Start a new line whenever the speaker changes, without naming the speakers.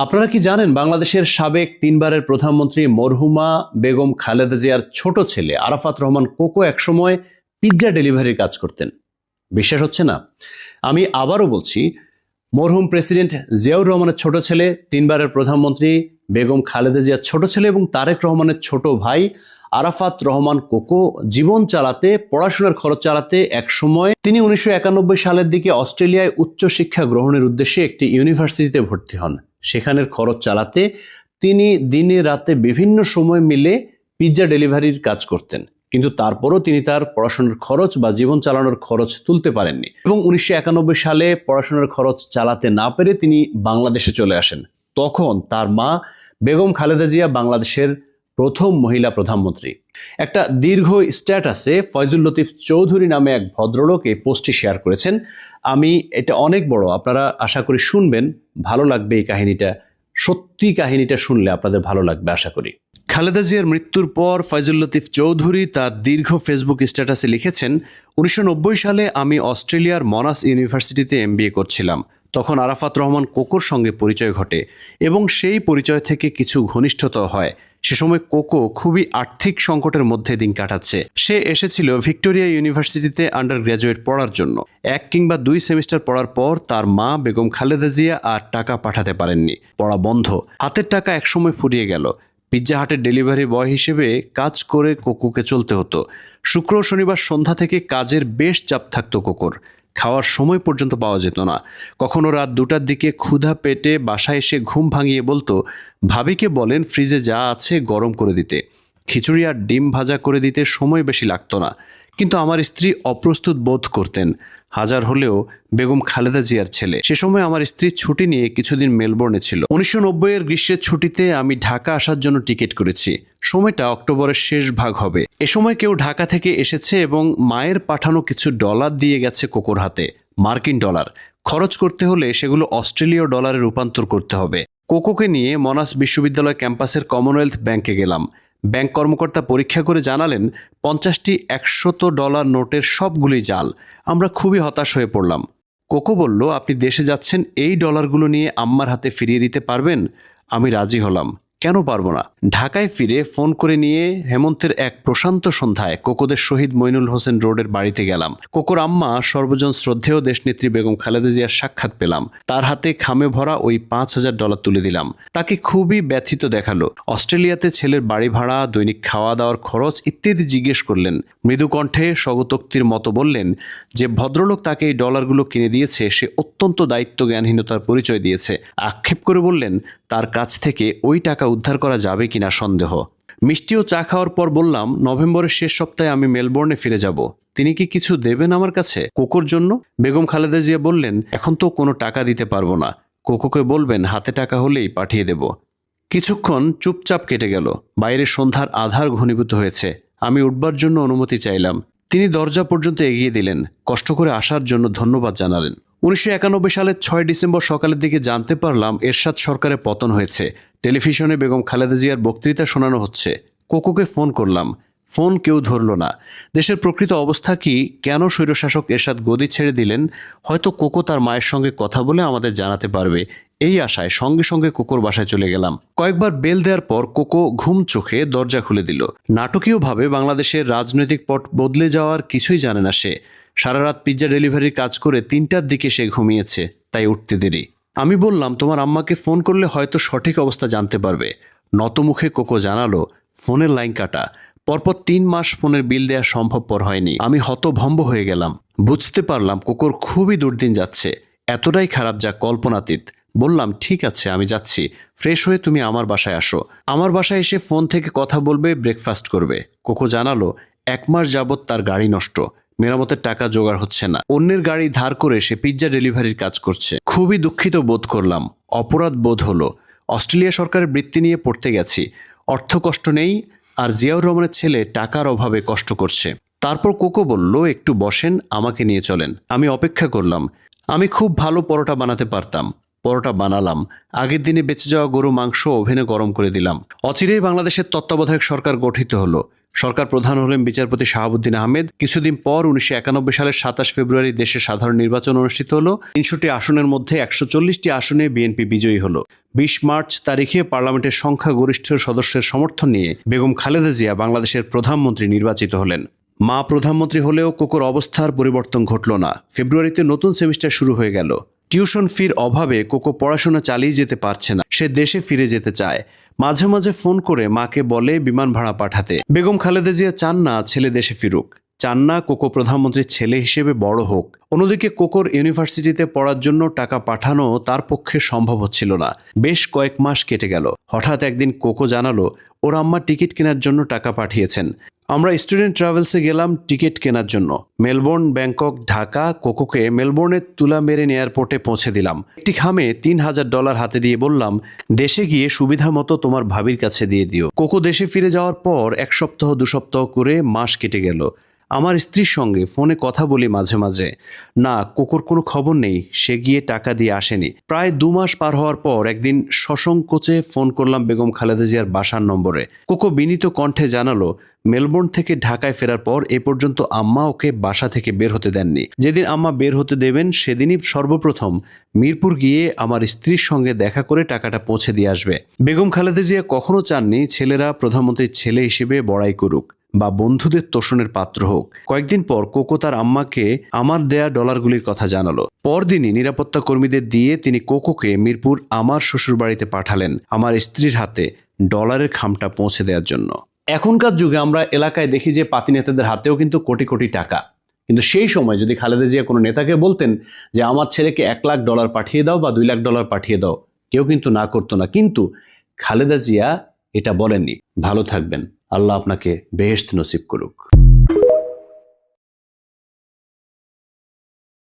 আপনারা কি জানেন বাংলাদেশের সাবেক তিনবারের প্রধানমন্ত্রী মরহুমা বেগম খালেদা জিয়ার ছোট ছেলে আরাফাত রহমান কোকো একসময় পিৎজা ডেলিভারির কাজ করতেন? বিশ্বাস হচ্ছে না? আমি আবারও বলছি, মরহুম প্রেসিডেন্ট জিয়াউর রহমানের ছোট ছেলে, তিনবারের প্রধানমন্ত্রী বেগম খালেদা জিয়ার ছোট ছেলে এবং তারেক রহমানের ছোট ভাই আরাফাত রহমান কোকো জীবন চালাতে, পড়াশোনার খরচ চালাতে একসময় তিনি 1991 সালের দিকে অস্ট্রেলিয়ায় উচ্চশিক্ষা গ্রহণের উদ্দেশ্যে একটি ইউনিভার্সিটিতে ভর্তি হন। সেখানের খরচ চালাতে তিনি দিনে রাতে বিভিন্ন সময় মিলে পিৎজা ডেলিভারির কাজ করতেন, কিন্তু তারপরও তিনি তার পড়াশোনার খরচ বা জীবন চালানোর খরচ তুলতে পারেননি এবং 1991 সালে পড়াশোনার খরচ চালাতে না পেরে তিনি বাংলাদেশে চলে আসেন। তখন তার মা বেগম খালেদা জিয়া বাংলাদেশের প্রথম মহিলা প্রধানমন্ত্রী। একটা দীর্ঘ স্ট্যাটাসে ফয়জুল লতিফ চৌধুরী নামে এক ভদ্রলোক এই পোস্টটি শেয়ার করেছেন। এটা অনেক বড়, আপনারা আশা করি শুনবেন, ভালো লাগবে এই কাহিনীটা। সত্যি কাহিনীটা শুনলে আপনাদের ভালো লাগবে আশা করি। খালেদা জিয়ার মৃত্যুর পর ফয়জুল লতিফ চৌধুরী তার দীর্ঘ ফেসবুক স্ট্যাটাসে লিখেছেন, 1990 সালে আমি অস্ট্রেলিয়ার মনাস ইউনিভার্সিটিতে MBA করছিলাম। তখন আরাফাত রহমান কোকোর সঙ্গে পরিচয় ঘটে এবং সেই পরিচয় থেকে কিছু ঘনিষ্ঠতা হয়। সে সময় কোকো খুবই আর্থিক সংকটের মধ্যে দিন কাটাচ্ছে। সে এসেছিল ভিক্টোরিয়া ইউনিভার্সিটিতে আন্ডার গ্র্যাজুয়েট পড়ার জন্য। 1 কিংবা 2 সেমিস্টার পড়ার পর তার মা বেগম খালেদা জিয়া আর টাকা পাঠাতে পারেননি। পড়া বন্ধ, হাতের টাকা একসময় ফুরিয়ে গেল। পিৎজা হাটের ডেলিভারি বয় হিসেবে কাজ করে কোকোকে চলতে হতো। শুক্র শনিবার সন্ধ্যা থেকে কাজের বেশ চাপ থাকতো কোকোর। খাওয়ার সময় পর্যন্ত পাওয়া যেত না। কখনো রাত 2টার দিকে ক্ষুধা পেটে বাসায় এসে ঘুম ভাঙিয়ে বলতো, ভাবিকে বলেন ফ্রিজে যা আছে গরম করে দিতে, খিচুড়ি আর ডিম ভাজা করে দিতে সময় বেশি লাগতো না। কিন্তু আমার স্ত্রী অপ্রস্তুত বোধ করতেন। হাজার হলেও বেগম খালেদা জিয়ার ছেলে। সে সময় আমার স্ত্রী ছুটি নিয়ে কিছুদিন মেলবোর্নে ছিল। 1990-এর গ্রীষ্মের ছুটিতে আমি ঢাকা আসার জন্য টিকিট করেছি। সময়টা অক্টোবরের শেষ ভাগ হবে। এ সময় কেউ ঢাকা থেকে এসেছে এবং মায়ের পাঠানো কিছু ডলার দিয়ে গেছে কোকোর হাতে, মার্কিন ডলার। খরচ করতে হলে সেগুলো অস্ট্রেলীয় ডলারে রূপান্তর করতে হবে। কোকোকে নিয়ে মনাস বিশ্ববিদ্যালয় ক্যাম্পাসের কমনওয়েলথ ব্যাংকে গেলাম। ব্যাংক কর্মকর্তা পরীক্ষা করে জানালেন 50টি $100 নোটের সবগুলোই জাল। আমরা খুবই হতাশ হয়ে পড়লাম। কোকো বলল, আপনি দেশে যাচ্ছেন, এই ডলারগুলো নিয়ে আম্মার হাতে ফিরিয়ে দিতে পারবেন? আমি রাজি হলাম, কেন পারবো না। ঢাকায় ফিরে ফোন করে নিয়ে হেমন্তের এক প্রশান্ত সন্ধ্যায় কোকোদের শহীদ মইনুল হোসেন রোডের বাড়িতে গেলাম। কোকোর আম্মা সর্বজন শ্রদ্ধেয় দেশনেত্রী বেগম খালেদা জিয়ার সাক্ষাৎ পেলাম। তার হাতে খামে ভরা ওই $5000 তুলে দিলাম। তাকে খুবই ব্যথিত দেখালো। অস্ট্রেলিয়াতে ছেলের বাড়ি ভাড়া, দৈনিক খাওয়া দাওয়ার খরচ ইত্যাদি জিজ্ঞেস করলেন। মৃদু কণ্ঠে স্বগতোক্তির মতো বললেন যে ভদ্রলোক তাকে এই ডলারগুলো কিনে দিয়েছে সে অত্যন্ত দায়িত্বজ্ঞানহীনতার পরিচয় দিয়েছে। আক্ষেপ করে বললেন তার কাছ থেকে ওই টাকা উদ্ধার করা যাবে কিনা সন্দেহ। মিষ্টি ও চা খাওয়ার পর বললাম, নভেম্বরের শেষ সপ্তাহে আমি মেলবোর্নে ফিরে যাব। তিনি কি কিছু দেবেন আমার কাছে কোকোর জন্য? বেগম খালেদা জিয়া বললেন, এখন তো কোনো টাকা দিতে পারবো না। কোকোকে বলবেন হাতে টাকা হলেই পাঠিয়ে দেব। কিছুক্ষণ চুপচাপ কেটে গেল। বাইরে সন্ধ্যার আধার ঘনীভূত হয়েছে। আমি উঠবার জন্য অনুমতি চাইলাম। তিনি দরজা পর্যন্ত এগিয়ে দিলেন। কষ্ট করে আসার জন্য ধন্যবাদ জানালেন। 1991 সালের 6 ডিসেম্বর সকালের দিকে জানতে পারলাম এরশাদ সরকারের পতন হয়েছে। টেলিভিশনে বেগম খালেদা জিয়ার বক্তৃতা শোনানো হচ্ছে। কোকোকে ফোন করলাম, ফোন কেউ ধরল না। দেশের প্রকৃত অবস্থা কি, কেন স্বৈরশাসক এরশাদ গদি ছেড়ে দিলেন, হয়তো কোকো তার মায়ের সঙ্গে কথা বলে আমাদের জানাতে পারবে। এই আশায় সঙ্গে সঙ্গে কোকোর বাসায় চলে গেলাম। কয়েকবার বেল দেওয়ার পর কোকো ঘুম চোখে দরজা খুলে দিল। নাটকীয়ভাবে বাংলাদেশের রাজনৈতিক পট বদলে যাওয়ার কিছুই জানে না সে। সারা রাত পিৎজা ডেলিভারির কাজ করে 3টার দিকে সে ঘুমিয়েছে, তাই উঠতে দেরি। আমি বললাম, তোমার আম্মাকে ফোন করলে হয়তো সঠিক অবস্থা জানতে পারবে। নতমুখে কোকো জানালো, ফোনের লাইন কাটা। পরপর 3 মাস ফোনের বিল দেওয়া সম্ভবপর হয়নি। আমি হতভম্ব হয়ে গেলাম। বুঝতে পারলাম কোকোর খুবই দুর্দিন যাচ্ছে, এতটাই খারাপ যা কল্পনাতীত। বললাম, ঠিক আছে আমি যাচ্ছি, ফ্রেশ হয়ে তুমি আমার বাসায় আসো। আমার বাসায় এসে ফোন থেকে কথা বলবে, ব্রেকফাস্ট করবে। কোকো জানালো 1 মাস যাবৎ তার গাড়ি নষ্ট, মেরামতের টাকা জোগাড় হচ্ছে না। অন্যের গাড়ি ধার করে সে পিৎজা ডেলিভারির কাজ করছে। খুবই দুঃখিত বোধ করলাম, অপরাধ বোধ হলো। অস্ট্রেলিয়া সরকারের বৃত্তি নিয়ে পড়তে গেছি, অর্থ কষ্ট নেই, আর জিয়াউর রহমানের ছেলে টাকার অভাবে কষ্ট করছে। তারপর কোকো বলল, একটু বসেন, আমাকে নিয়ে চলেন। আমি অপেক্ষা করলাম। আমি খুব ভালো পরোটা বানাতে পারতাম। পরোটা বানালাম, আগের দিনে বেঁচে যাওয়া গরু মাংস ওভেনে গরম করে দিলাম। অচিরেই বাংলাদেশের তত্ত্বাবধায়ক সরকার গঠিত হলো। সরকার প্রধান হলেন বিচারপতি শাহাবুদ্দিন আহমেদ। কিছুদিন পর 1991 সালের 27 ফেব্রুয়ারি দেশে সাধারণ নির্বাচন অনুষ্ঠিত হলো। 300টি আসনের মধ্যে 140টি আসনে বিএনপি বিজয়ী হলো। 20 মার্চ তারিখে পার্লামেন্টের সংখ্যাগরিষ্ঠ সদস্যের সমর্থন নিয়ে বেগম খালেদা জিয়া বাংলাদেশের প্রধানমন্ত্রী নির্বাচিত হলেন। মা প্রধানমন্ত্রী হলেও কোকোর অবস্থার পরিবর্তন ঘটল না। ফেব্রুয়ারিতে নতুন সেমিস্টার শুরু হয়ে গেল। টিউশন ফির অভাবে কোকো পড়াশোনা চালিয়ে যেতে পারছে না। সে দেশে ফিরে যেতে চায়। মাঝে মাঝে ফোন করে মাকে বলে বিমান ভাড়া পাঠাতে। বেগম খালেদা জিয়া চান না ছেলে দেশে ফিরুক, চান না কোকো প্রধানমন্ত্রীর ছেলে হিসেবে বড় হোক। অন্যদিকে কোকোর ইউনিভার্সিটিতে পড়ার জন্য টাকা পাঠানো তার পক্ষে সম্ভব হচ্ছিল না। বেশ কয়েক মাস কেটে গেল। হঠাৎ একদিন কোকো জানালো ওর আম্মা টিকিট কেনার জন্য টাকা পাঠিয়েছেন। আমরা স্টুডেন্ট ট্রাভেলসে গেলাম টিকিট কেনার জন্য। Melbourne, Bangkok, Dhaka. কোকোকে মেলবোর্নের তুলামেরিন এয়ারপোর্টে পৌঁছে দিলাম। একটি খামে $3000 হাতে দিয়ে বললাম, দেশে গিয়ে সুবিধা মতো তোমার ভাবির কাছে দিয়ে দিও। কোকো দেশে ফিরে যাওয়ার পর 1 সপ্তাহ 2 সপ্তাহ করে মাস কেটে গেল। আমার স্ত্রীর সঙ্গে ফোনে কথা বলি মাঝে মাঝে। না, কোকোর কোনো খবর নেই, সে গিয়ে টাকা দিয়ে আসেনি। প্রায় 2 মাস পার হওয়ার পর একদিন সসংকোচে ফোন করলাম বেগম খালেদা জিয়ার বাসার নম্বরে। কোকো বিনীত কণ্ঠে জানালো মেলবোর্ন থেকে ঢাকায় ফেরার পর এ পর্যন্ত আম্মা ওকে বাসা থেকে বের হতে দেননি। যেদিন আম্মা বের হতে দেবেন সেদিনই সর্বপ্রথম মিরপুর গিয়ে আমার স্ত্রীর সঙ্গে দেখা করে টাকাটা পৌঁছে দিয়ে আসবে। বেগম খালেদা জিয়া কখনো চাননি ছেলেরা প্রধানমন্ত্রীর ছেলে হিসেবে বড়াই করুক বা বন্ধুদের তোষণের পাত্র হোক। কয়েকদিন পর কোকো তার আম্মাকে আমার দেয়া ডলারগুলির কথা জানালো। পরদিনই নিরাপত্তা কর্মীদের দিয়ে তিনি কোকোকে মিরপুর আমার শ্বশুরবাড়িতে পাঠালেন আমার স্ত্রীর হাতে ডলারের খামটা পৌঁছে দেওয়ার জন্য। এখনকার যুগে আমরা এলাকায় দেখি যে পাতি নেতাদের হাতেও কিন্তু কোটি কোটি টাকা। কিন্তু সেই সময় যদি খালেদা জিয়া কোনো নেতাকে বলতেন যে আমার ছেলেকে $1,00,000 পাঠিয়ে দাও বা $2,00,000 পাঠিয়ে দাও, কেউ কিন্তু না করতো না। কিন্তু খালেদা জিয়া এটা বলেননি। ভালো থাকবেন, আল্লাহ আপনাকে বেহেশত নসিব করুক।